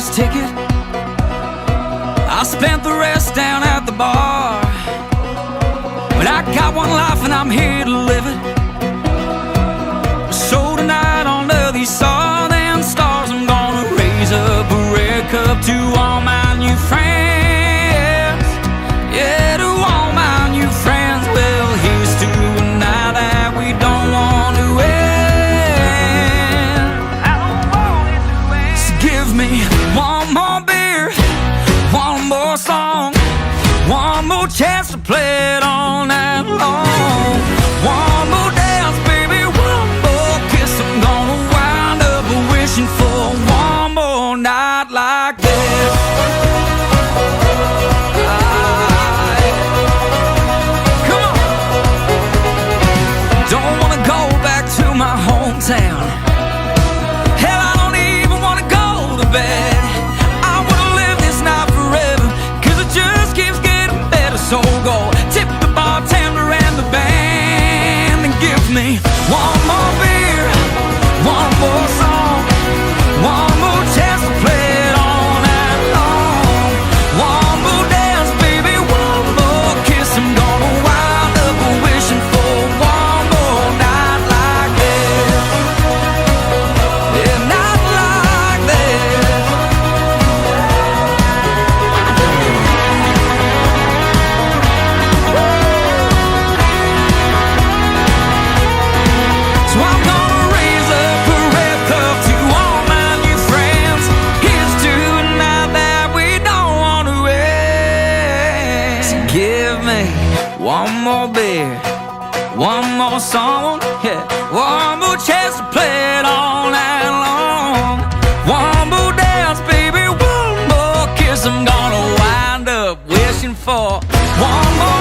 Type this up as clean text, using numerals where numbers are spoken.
Vegas ticket. I spent the rest down at the bar, but I got one life and I'm here to live it. So tonight under these southern stars, I'm gonna raise up a red cup to all my new friends. Yeah, to all my new friends. Well, here's to a night that we don't want to end. I don't want it to end. So give me one more beer, one more song, one more chance to play it all night long. One more dance, baby, one more kiss. I'm gonna wind up wishing for one more night like this. Come on. Don't wanna go back to my hometown. Hell, I don't even wanna go to bed. I wanna live this night forever, 'cause it just keeps getting better. So go tip the bartender and the band and give me one more beer, one more song, one more chance to play it all night long. One more dance, baby, one more kiss. I'm gonna wind up wishing for one more night like this. Yeah, night like this. So I'm gonna raise up a red cup to all my new friends. Here's to a night that we don't want to end. So give me one more beer, one more song, yeah, one more chance to play it all night long. One more dance, baby, one more kiss. I'm gonna wind up wishing for one more